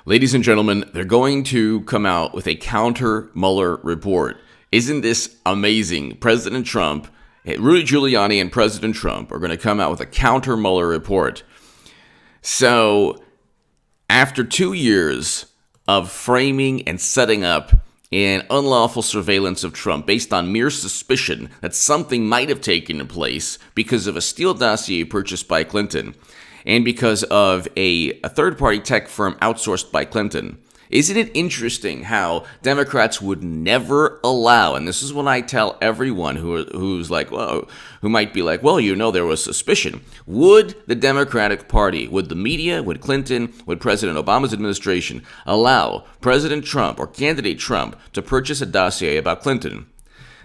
Ladies and gentlemen, they're going to come out with a counter Mueller report. Isn't this amazing? President Trump, Rudy Giuliani and President Trump are going to come out with a counter Mueller report. So, after 2 years of framing and setting up an unlawful surveillance of Trump based on mere suspicion that something might have taken place because of a Steele dossier purchased by Clinton and because of a third-party tech firm outsourced by Clinton. Isn't it interesting how Democrats would never allow, and this is what I tell everyone who's like, well, who might be like, well, there was suspicion. Would the Democratic Party, would the media, would Clinton, would President Obama's administration allow President Trump or candidate Trump to purchase a dossier about Clinton?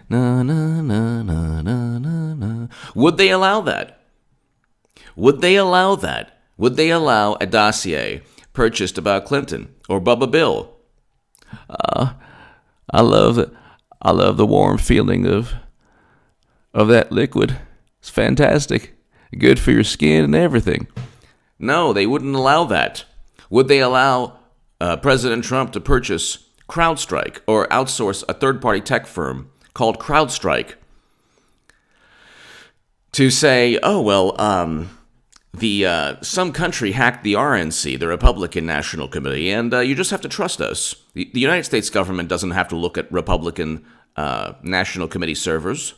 Na, na, na, na, na, na, na. Would they allow that? Would they allow that? Would they allow a dossier purchased about Clinton or Bubba Bill? I love the warm feeling of that liquid. It's fantastic. Good for your skin and everything. No, they wouldn't allow that. Would they allow President Trump to purchase CrowdStrike or outsource a third-party tech firm called CrowdStrike to say, oh, well, some country hacked the RNC, the Republican National Committee, and you just have to trust us. The United States government doesn't have to look at Republican National Committee servers.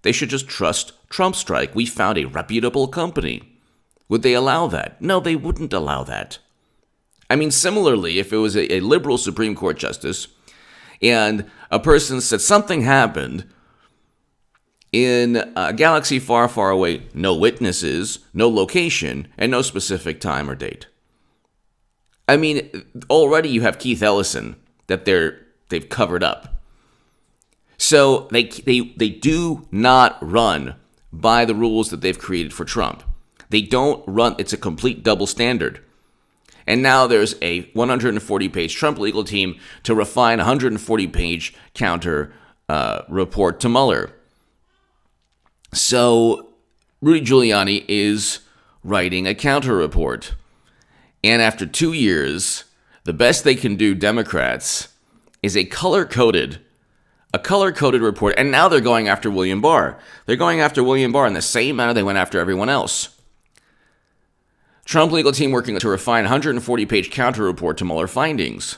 They should just trust TrumpStrike. We found a reputable company. Would they allow that? No, they wouldn't allow that. I mean, similarly, if it was a liberal Supreme Court justice and a person said something happened in a galaxy far, far away, no witnesses, no location, and no specific time or date. I mean, already you have Keith Ellison that they've covered up. So they do not run by the rules that they've created for Trump. They don't run. It's a complete double standard. And now there's a 140-page Trump legal team to refine a 140-page counter report to Mueller. So, Rudy Giuliani is writing a counter report. And after 2 years, the best they can do, Democrats, is a color-coded report. And now they're going after William Barr. They're going after William Barr in the same manner they went after everyone else. Trump legal team working to refine 140-page counter report to Mueller findings.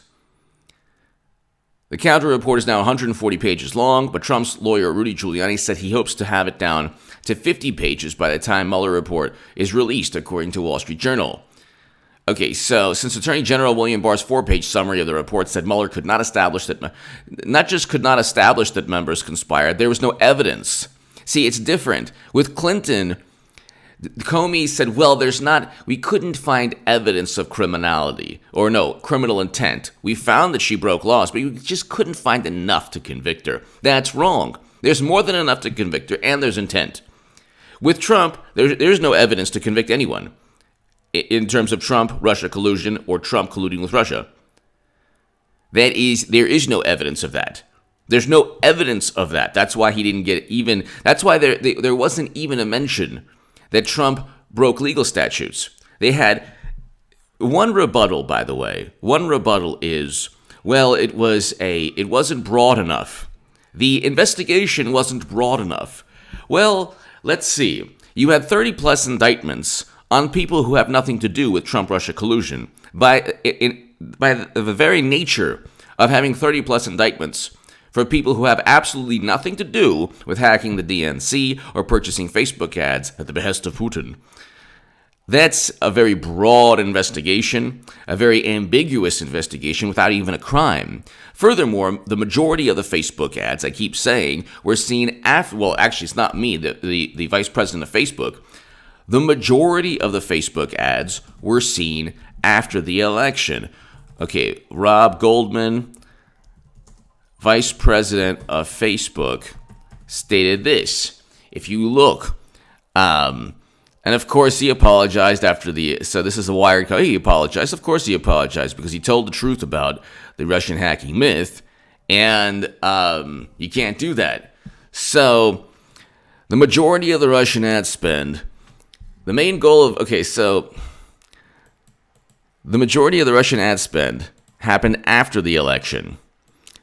The counter report is now 140 pages long, but Trump's lawyer, Rudy Giuliani, said he hopes to have it down to 50 pages by the time Mueller report is released, according to Wall Street Journal. Okay, so since Attorney General William Barr's 4-page summary of the report said Mueller could not establish that, not just could not establish that members conspired, there was no evidence. See, it's different. With Clinton, Comey said, well, we couldn't find evidence of criminality, or no, criminal intent. We found that she broke laws, but we just couldn't find enough to convict her. That's wrong. There's more than enough to convict her, and there's intent. With Trump, there's no evidence to convict anyone in terms of Trump-Russia collusion or Trump colluding with Russia. There is no evidence of that. There's no evidence of that. That's why he didn't get even, that's why there wasn't even a mention that Trump broke legal statutes. They had one rebuttal, by the way. One rebuttal is, well, it wasn't broad enough. The investigation wasn't broad enough. Well, let's see. You had 30-plus indictments on people who have nothing to do with Trump-Russia collusion. By the very nature of having 30-plus indictments for people who have absolutely nothing to do with hacking the DNC or purchasing Facebook ads at the behest of Putin. That's a very broad investigation, a very ambiguous investigation without even a crime. Furthermore, the majority of the Facebook ads, I keep saying, were seen after, well, actually, it's not me, the vice president of Facebook. The majority of the Facebook ads were seen after the election. Okay, Rob Goldman, vice president of Facebook, stated this. If you look, and of course he apologized so this is a Wired call. He apologized. Of course he apologized because he told the truth about the Russian hacking myth, and you can't do that. So the majority of the Russian ad spend, the main goal of, okay, so The majority of the Russian ad spend happened after the election.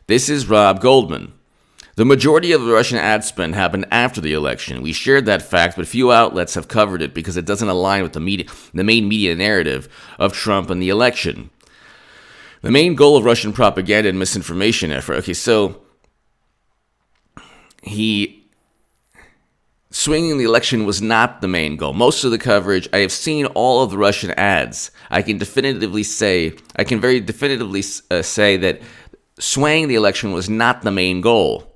This is Rob Goldman. The majority of the Russian ad spend happened after the election. We shared that fact, but few outlets have covered it because it doesn't align with the main media narrative of Trump and the election. The main goal of Russian propaganda and misinformation effort. Okay, so swinging the election was not the main goal. Most of the coverage, I have seen all of the Russian ads. I can very definitively say that swaying the election was not the main goal.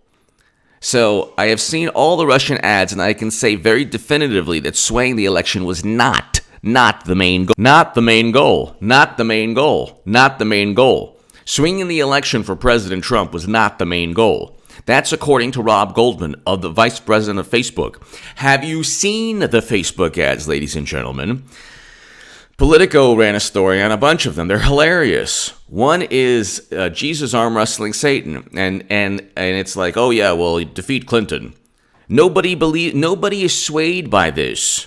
So I have seen all the Russian ads, and I can say very definitively that swaying the election was not the main goal. Not the main goal. Not the main goal. Not the main goal. Swinging the election for President Trump was not the main goal. That's according to Rob Goldman, of the vice president of Facebook. Have you seen the Facebook ads, ladies and gentlemen? Politico ran a story on a bunch of them. They're hilarious. One is Jesus arm wrestling Satan, and it's like, oh yeah, well, defeat Clinton. Nobody is swayed by this.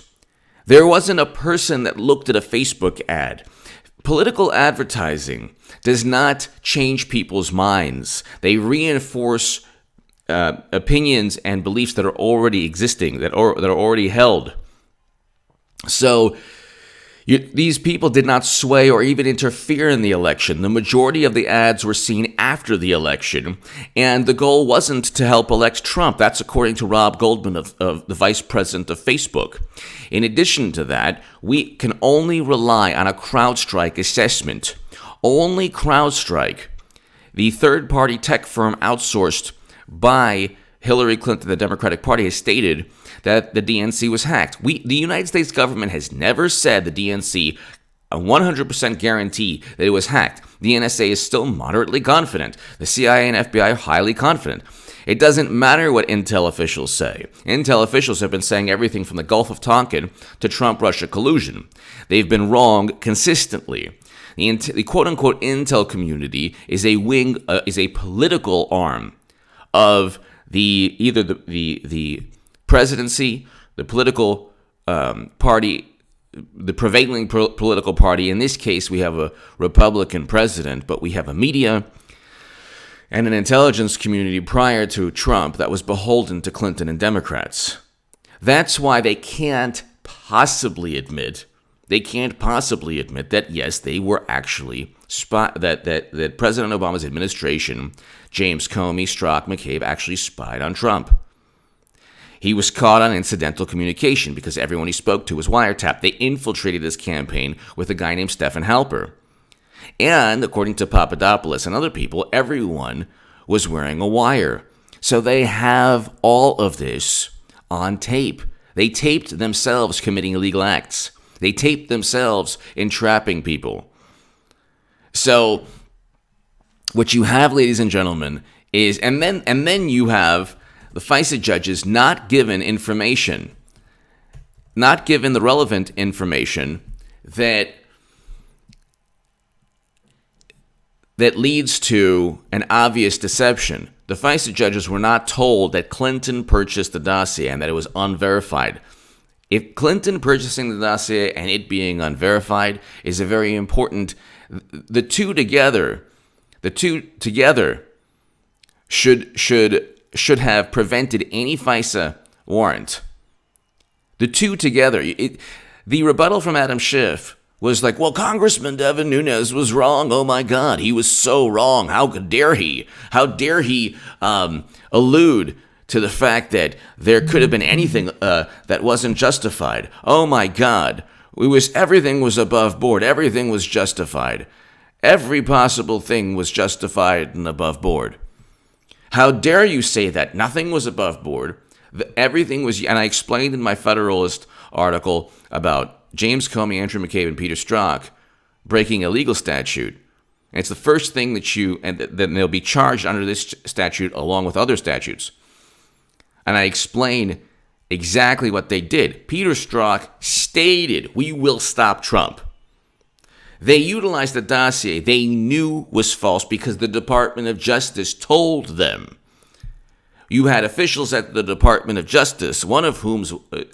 There wasn't a person that looked at a Facebook ad. Political advertising does not change people's minds. They reinforce opinions and beliefs that are already existing, that are already held. So these people did not sway or even interfere in the election. The majority of the ads were seen after the election, and the goal wasn't to help elect Trump. That's according to Rob Goldman of the vice president of Facebook. In addition to that, we can only rely on a CrowdStrike assessment. Only CrowdStrike, the third-party tech firm outsourced by Hillary Clinton, the Democratic Party, has stated that the DNC was hacked. The United States government has never said the DNC a 100% guarantee that it was hacked. The NSA is still moderately confident. The CIA and FBI are highly confident. It doesn't matter what intel officials say. Intel officials have been saying everything from the Gulf of Tonkin to Trump-Russia collusion. They've been wrong consistently. The quote-unquote intel community is a political arm of either the presidency, the political party, the prevailing political party. In this case, we have a Republican president, but we have a media and an intelligence community prior to Trump that was beholden to Clinton and Democrats. That's why they can't possibly admit that, yes, they were actually that President Obama's administration, James Comey, Strzok, McCabe, actually spied on Trump. He was caught on incidental communication because everyone he spoke to was wiretapped. They infiltrated his campaign with a guy named Stephen Halper. And according to Papadopoulos and other people, everyone was wearing a wire. So they have all of this on tape. They taped themselves committing illegal acts. They taped themselves entrapping people. So what you have, ladies and gentlemen, is, and then you have the FISA judges not given information, not given the relevant information that leads to an obvious deception. The FISA judges were not told that Clinton purchased the dossier and that it was unverified. If Clinton purchasing the dossier and it being unverified is a very important, the two together should have prevented any FISA warrant. The two together. The rebuttal from Adam Schiff was like, well, Congressman Devin Nunes was wrong. Oh my God, he was so wrong. How dare he? How dare he allude to the fact that there could have been anything that wasn't justified? Oh my God, everything was above board. Everything was justified. Every possible thing was justified and above board. How dare you say that? Nothing was above board. Everything was, and I explained in my Federalist article about James Comey, Andrew McCabe, and Peter Strzok breaking a legal statute. And it's the first thing that they'll be charged under this statute along with other statutes. And I explain exactly what they did. Peter Strzok stated, we will stop Trump. They utilized the dossier they knew was false because the Department of Justice told them. You had officials at the Department of Justice, one of whom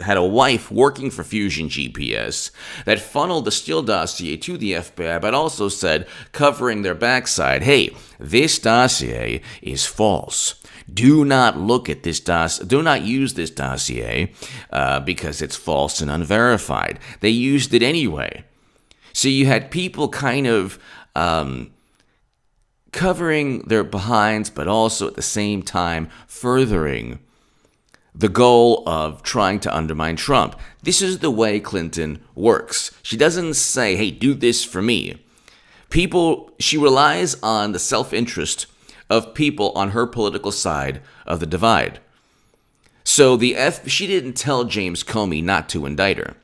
had a wife working for Fusion GPS, that funneled the Steele dossier to the FBI, but also said, covering their backside, hey, this dossier is false. Do not look at this dossier. Do not use this dossier because it's false and unverified. They used it anyway. So you had people kind of covering their behinds, but also at the same time furthering the goal of trying to undermine Trump. This is the way Clinton works. She doesn't say, hey, do this for me. She relies on the self-interest of people on her political side of the divide. So she didn't tell James Comey not to indict her.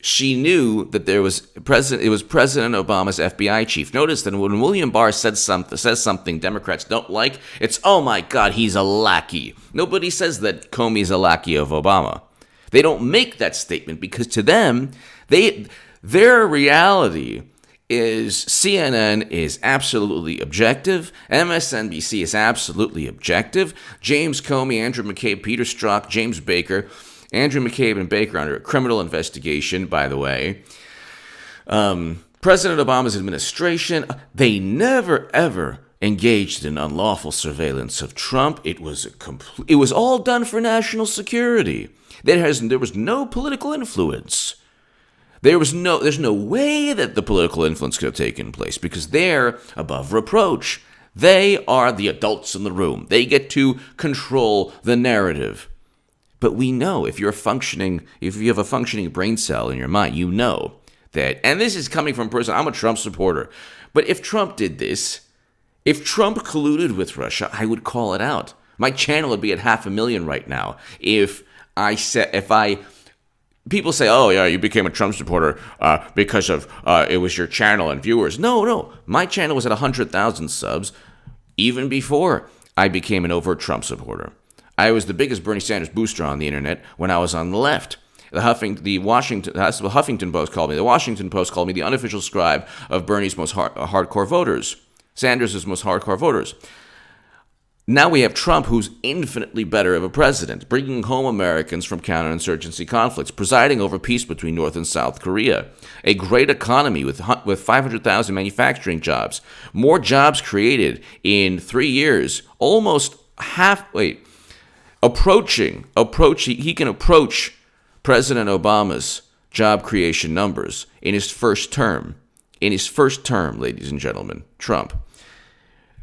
She knew that it was President Obama's FBI chief. Notice that when William Barr says something Democrats don't like, it's, oh my God, he's a lackey. Nobody says that Comey's a lackey of Obama. They don't make that statement because to them, their reality is CNN is absolutely objective, MSNBC is absolutely objective, James Comey, Andrew McCabe, Peter Strzok, James Baker, Andrew McCabe and Baker under a criminal investigation, by the way. President Obama's administration, they never, ever engaged in unlawful surveillance of Trump. It was all done for national security. There was no political influence. There's no way that the political influence could have taken place because they're above reproach. They are the adults in the room. They get to control the narrative. But we know if you have a functioning brain cell in your mind, you know that, and this is coming from a person, I'm a Trump supporter, but if Trump did this, if Trump colluded with Russia, I would call it out. My channel would be at 500,000 right now. People say, oh yeah, you became a Trump supporter because of it was your channel and viewers. No, my channel was at 100,000 subs even before I became an overt Trump supporter. I was the biggest Bernie Sanders booster on the internet when I was on the left. The Huffington Post called me. The Washington Post called me the unofficial scribe of Bernie's most hardcore voters. Sanders' most hardcore voters. Now we have Trump, who's infinitely better of a president, bringing home Americans from counterinsurgency conflicts, presiding over peace between North and South Korea, a great economy with 500,000 manufacturing jobs, more jobs created in 3 years, almost he can approach President Obama's job creation numbers in his first term. In his first term, ladies and gentlemen, Trump.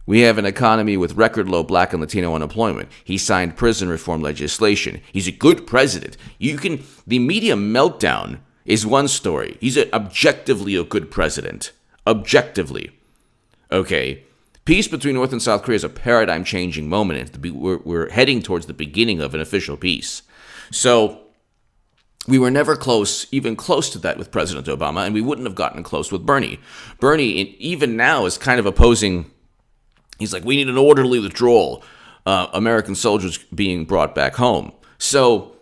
We have an economy with record low Black and Latino unemployment. He signed prison reform legislation. He's a good president. The media meltdown is one story. He's objectively a good president. Objectively. Okay. Peace between North and South Korea is a paradigm-changing moment. We're heading towards the beginning of an official peace. So we were never even close to that with President Obama, and we wouldn't have gotten close with Bernie. Bernie, even now, is kind of opposing. He's like, we need an orderly withdrawal. American soldiers being brought back home. So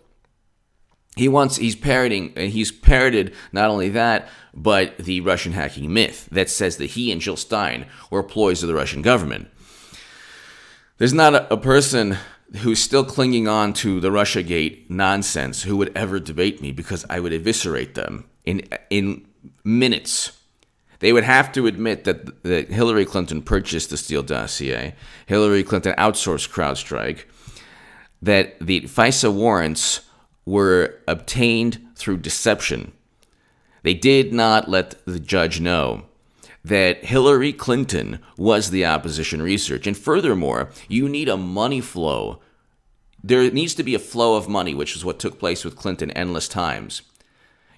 he's parroted not only that, but the Russian hacking myth that says that he and Jill Stein were ploys of the Russian government. There's not a person who's still clinging on to the Russiagate nonsense who would ever debate me because I would eviscerate them in minutes. They would have to admit that Hillary Clinton purchased the Steele dossier, Hillary Clinton outsourced CrowdStrike, that the FISA warrants were obtained through deception. They did not let the judge know that Hillary Clinton was the opposition research. And furthermore, you need a money flow. There needs to be a flow of money, which is what took place with Clinton endless times.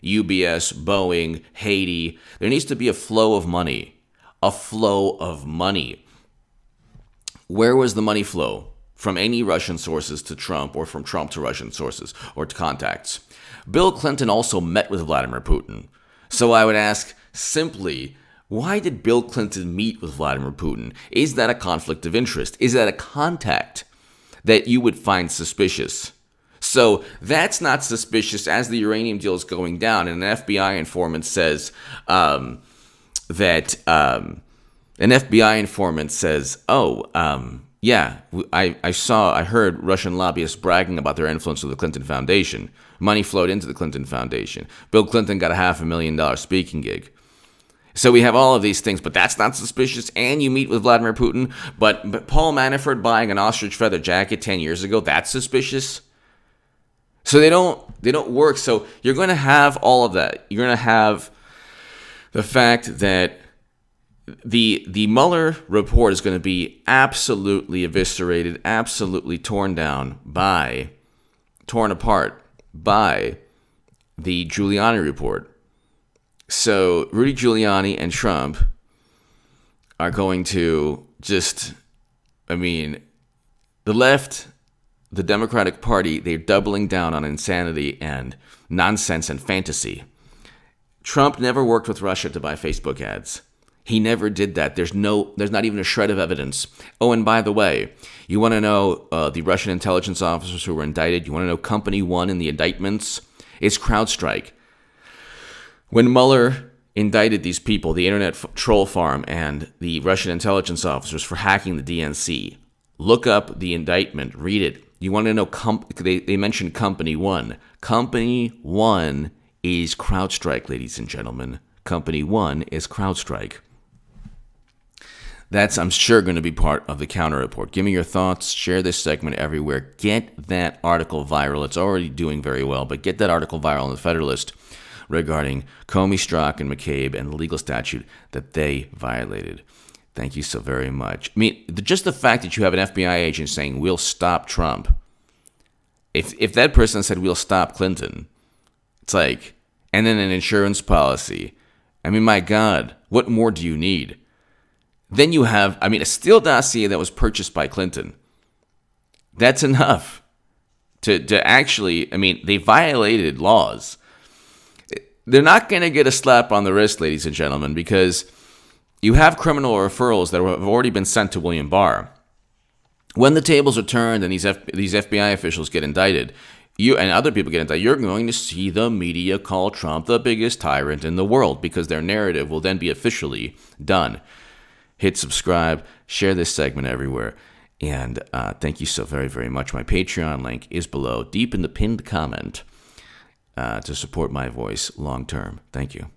UBS, Boeing, Haiti. There needs to be a flow of money. A flow of money. Where was the money flow? From any Russian sources to Trump, or from Trump to Russian sources or to contacts. Bill Clinton also met with Vladimir Putin. So I would ask simply, why did Bill Clinton meet with Vladimir Putin? Is that a conflict of interest? Is that a contact that you would find suspicious? So that's not suspicious as the uranium deal is going down, and an FBI informant says Yeah, I heard Russian lobbyists bragging about their influence with the Clinton Foundation. Money flowed into the Clinton Foundation. Bill Clinton got a $500,000 speaking gig. So we have all of these things, but that's not suspicious. And you meet with Vladimir Putin, but Paul Manafort buying an ostrich feather jacket 10 years ago, that's suspicious. So they don't work. So you're going to have all of that. You're going to have the fact that the Mueller report is going to be absolutely eviscerated, absolutely torn apart by the Giuliani report. So Rudy Giuliani and Trump are going to the left, the Democratic Party, they're doubling down on insanity and nonsense and fantasy. Trump never worked with Russia to buy Facebook ads. He never did that. There's not even a shred of evidence. Oh, and by the way, you want to know the Russian intelligence officers who were indicted? You want to know company one in the indictments? It's CrowdStrike. When Mueller indicted these people, the internet troll farm and the Russian intelligence officers for hacking the DNC, look up the indictment, read it. You want to know, they mentioned company one. Company one is CrowdStrike, ladies and gentlemen. Company one is CrowdStrike. That's, I'm sure, going to be part of the counter report. Give me your thoughts. Share this segment everywhere. Get that article viral. It's already doing very well, but get that article viral in the Federalist regarding Comey, Strzok, and McCabe and the legal statute that they violated. Thank you so very much. I mean, just the fact that you have an FBI agent saying, we'll stop Trump. If that person said, we'll stop Clinton, it's like, and then an insurance policy. I mean, my God, what more do you need? Then you have, a Steele dossier that was purchased by Clinton. That's enough to actually, they violated laws. They're not going to get a slap on the wrist, ladies and gentlemen, because you have criminal referrals that have already been sent to William Barr. When the tables are turned and these FBI officials get indicted, you and other people get indicted, you're going to see the media call Trump the biggest tyrant in the world because their narrative will then be officially done. Hit subscribe, share this segment everywhere, and thank you so very, very much. My Patreon link is below, deep in the pinned comment, to support my voice long term. Thank you.